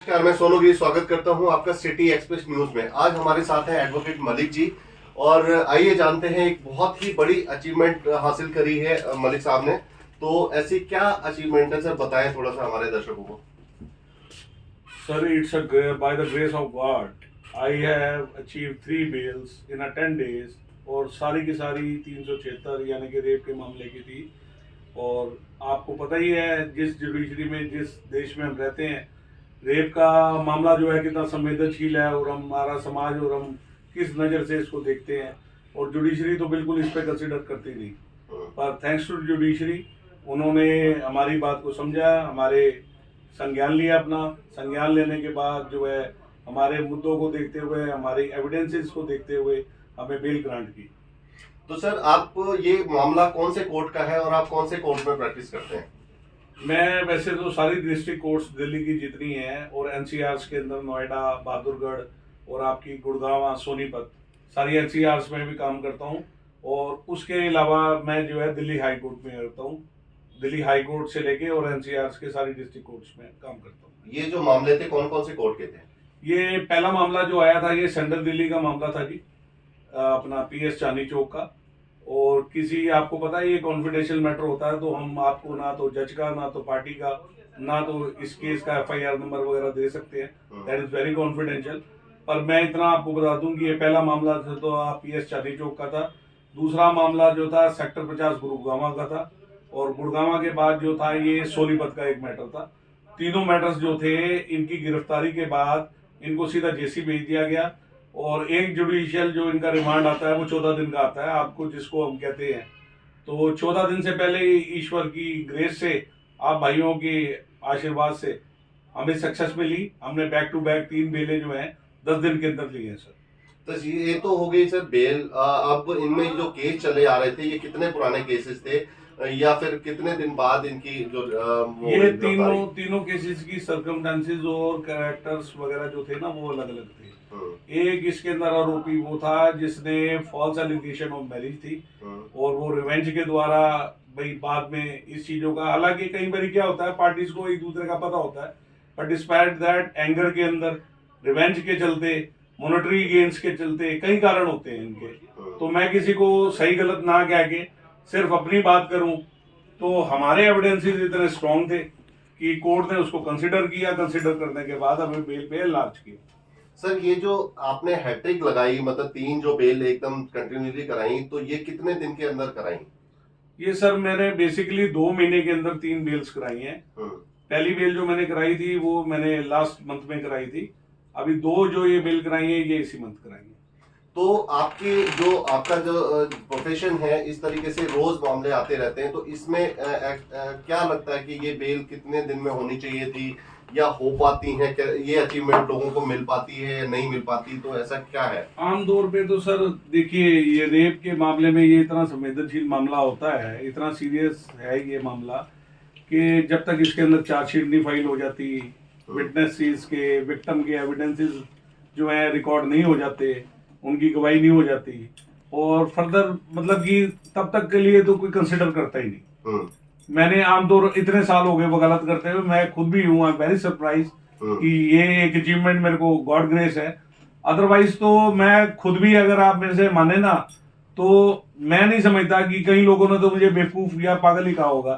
नमस्कार, मैं सोनू गिरी स्वागत करता हूं आपका सिटी एक्सप्रेस न्यूज में। आज हमारे साथ है एडवोकेट मलिक जी और आइए जानते हैं एक बहुत ही बड़ी अचीवमेंट हासिल करी है मलिक साहब ने। तो ऐसी क्या अचीवमेंट है सर, बताएं थोड़ा सा हमारे दर्शकों को। Sir, by the grace of God, I have achieved 3 bails in a 10 days और सारी की सारी 376 यानी कि रेप के मामले की थी। और आपको पता ही है जिस जुडिशरी में जिस देश में हम रहते हैं, रेप का मामला जो है कितना संवेदनशील है और हमारा समाज और हम किस नज़र से इसको देखते हैं, और जुडिशरी तो बिल्कुल इस पर कंसिडर करती नहीं। पर थैंक्स टू जुडिशरी, उन्होंने हमारी बात को समझा, हमारे संज्ञान लिया। अपना संज्ञान लेने के बाद जो है हमारे मुद्दों को देखते हुए, हमारी एविडेंसेस को देखते हुए हमें बेल ग्रांट की। तो सर आप ये मामला कौन से कोर्ट का है और आप कौन से कोर्ट में प्रैक्टिस करते हैं? मैं वैसे तो सारी डिस्ट्रिक्ट कोर्ट्स दिल्ली की जितनी हैं और एनसीआर्स के अंदर नोएडा, बहादुरगढ़ और आपकी गुड़गांव, सोनीपत, सारी एनसीआर्स में भी काम करता हूं। और उसके अलावा मैं जो है दिल्ली हाई कोर्ट में करता हूं। दिल्ली हाई कोर्ट से लेके और एनसीआर्स के सारी डिस्ट्रिक्ट कोर्ट्स में काम करता हूं। ये जो मामले थे कौन कौन से कोर्ट के थे? ये पहला मामला जो आया था ये सेंट्रल दिल्ली का मामला था जी, अपना पीएस चांदनी चौक का। और किसी, आपको पता है ये कॉन्फिडेंशियल मैटर होता है, तो हम आपको ना तो जज का, ना तो पार्टी का, ना तो इस केस का एफआईआर नंबर वगैरह दे सकते हैं। That is very confidential. पर मैं इतना आपको बता दूं कि ये पहला मामला तो पीएस चांदनी चौक का था। दूसरा मामला जो था सेक्टर 50 गुड़गांव का था, और गुड़गांव के बाद जो था ये सोनीपत का एक मैटर था। तीनों मैटर्स जो थे, इनकी गिरफ्तारी के बाद इनको सीधा जेसी भेज दिया गया। और एक जुडिशियल जो इनका रिमांड आता है वो 14 दिन का आता है, आपको जिसको हम कहते हैं। तो 14 दिन से पहले ही ईश्वर की ग्रेस से, आप भाइयों के आशीर्वाद से हमें सक्सेस मिली। हमने बैक टू बैक 3 बेलें जो हैं 10 दिन के अंदर ली हैं सर। तो ये तो हो गई सर बेल। अब इनमें जो केस चले आ रहे थे, ये कितने पुराने केसेस थे या फिर कितने दिन बाद इनकी जो ये तीनों केसेस की सर्कमस्टेंसेस और कैरेक्टर्स वगैरह जो थे ना वो अलग अलग थे। एक इसके अंदर आरोपी वो था जिसने फॉल्स एलिगेशन ऑफ मैरिज थी, और वो रिवेंज के द्वारा भाई बाद में इस चीजों का, हालांकि कई बार क्या होता है पार्टीज को एक दूसरे का पता होता है, बट डिस्पाइट दैट एंगर के अंदर, रिवेंज के चलते, मॉनेटरी गेन्स के चलते कई कारण होते हैं इनके। तो मैं किसी को सही गलत ना कह के सिर्फ अपनी बात करूं, तो हमारे एविडेंसेस इतने स्ट्रॉन्ग थे कि कोर्ट ने उसको कंसिडर किया। कंसिडर करने के बाद हमें बेल पे लार्ज किया। सर ये जो आपने हैट्रिक लगाई, मतलब 3 जो बेल एकदम कंटिन्यूसली कराई, तो ये कितने दिन के अंदर कराई? ये सर मैंने बेसिकली 2 महीने के अंदर 3 बेल्स कराई हैं। पहली बेल जो मैंने कराई थी वो मैंने लास्ट मंथ में कराई थी। अभी 2 जो ये बेल कराई है ये इसी मंथ कराई है। तो आपका जो प्रोफेशन है, इस तरीके से रोज मामले आते रहते हैं, तो इसमें क्या लगता है कि ये बेल कितने दिन में होनी चाहिए थी या हो पाती है? क्या ये अचीवमेंट लोगों को मिल पाती है या नहीं मिल पाती? तो ऐसा क्या है? आमतौर पे तो सर देखिए, ये रेप के मामले में ये इतना संवेदनशील मामला होता है, इतना सीरियस है ये मामला, कि जब तक इसके अंदर चार्जशीट नहीं फाइल हो जाती, विटनेसेस के, विक्टिम के एविडेंसेस जो है रिकॉर्ड नहीं हो जाते, उनकी गवाही नहीं हो जाती, और फर्दर मतलब कि तब तक के लिए तो कोई कंसिडर करता ही नहीं। मैंने आमतौर इतने साल हो गए वकालत करते हुए, मैं खुद भी हूँ वेरी सरप्राइज कि ये एक अचीवमेंट मेरे को गॉड ग्रेस है। अदरवाइज तो मैं खुद भी, अगर आप मेरे से माने ना, तो मैं नहीं समझता कि कई लोगों ने तो मुझे बेवकूफ या पागल ही कहा होगा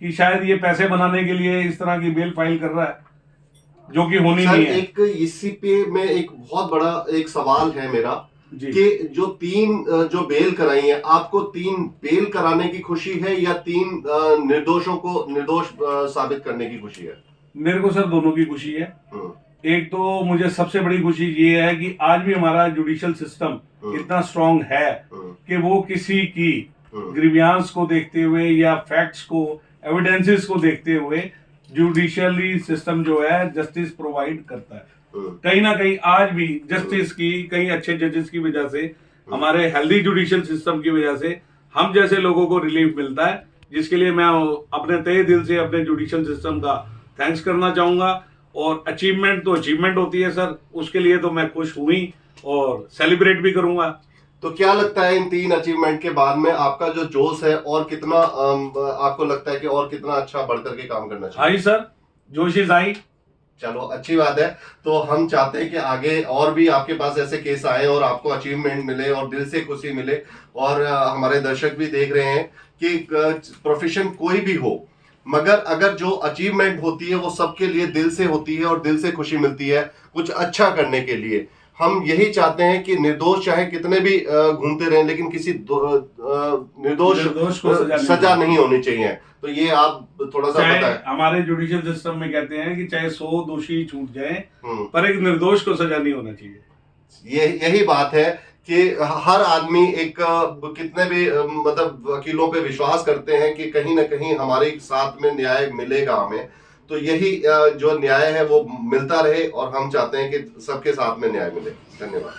कि शायद ये पैसे बनाने के लिए इस तरह की बेल फाइल कर रहा है, जो कि होनी नहीं है। एक इसी पे में एक बहुत बड़ा एक सवाल है मेरा कि जो 3 जो बेल कराई है, आपको 3 बेल कराने की खुशी है या 3 निर्दोषों को निर्दोष साबित करने की खुशी है? मेरे को सर दोनों की खुशी है। एक तो मुझे सबसे बड़ी खुशी ये है कि आज भी हमारा जुडिशियल सिस्टम इतना स्ट्रांग है कि वो किसी की ग्रीवियांस को देखते हुए या फैक्ट्स को, एविडेंसेस को देखते हुए जुडिशियली सिस्टम जो है जस्टिस प्रोवाइड करता है। कहीं ना कहीं आज भी जस्टिस की, कई अच्छे जजेस की वजह से, हमारे हेल्दी जुडिशियल सिस्टम की वजह से हम जैसे लोगों को रिलीफ मिलता है, जिसके लिए मैं अपने तहे दिल से अपने जुडिशियल सिस्टम का थैंक्स करना चाहूंगा। और अचीवमेंट तो अचीवमेंट होती है सर, उसके लिए तो मैं खुश हुई और सेलिब्रेट भी करूंगा। तो क्या लगता है इन 3 अचीवमेंट के बाद में आपका जो जोश है और कितना आपको लगता है कि और कितना अच्छा बढ़ करके काम करना चाहिए? आई सर, जोश इज आई। चलो अच्छी बात है। तो हम चाहते हैं कि आगे और भी आपके पास ऐसे केस आए और आपको अचीवमेंट मिले और दिल से खुशी मिले। और हमारे दर्शक भी देख रहे हैं कि प्रोफेशन कोई भी हो, मगर अगर जो अचीवमेंट होती है वो सबके लिए दिल से होती है और दिल से खुशी मिलती है कुछ अच्छा करने के लिए। हम यही चाहते हैं कि निर्दोष चाहे कितने भी घूमते रहें, लेकिन किसी निर्दोष निर्दोष को सजा नहीं होनी चाहिए। तो ये आप थोड़ा सा चाहे बताएं। हमारे जुडिशियल सिस्टम में कहते हैं कि चाहे 100 दोषी छूट जाए, हम्म। पर एक निर्दोष को सजा नहीं होना चाहिए। यही बात है कि हर आदमी एक कितने भी मतलब वकीलों पे विश्वास करते हैं कि कहीं ना कहीं हमारे साथ में न्याय मिलेगा हमें। तो यही जो न्याय है वो मिलता रहे और हम चाहते हैं कि सबके साथ में न्याय मिले। धन्यवाद।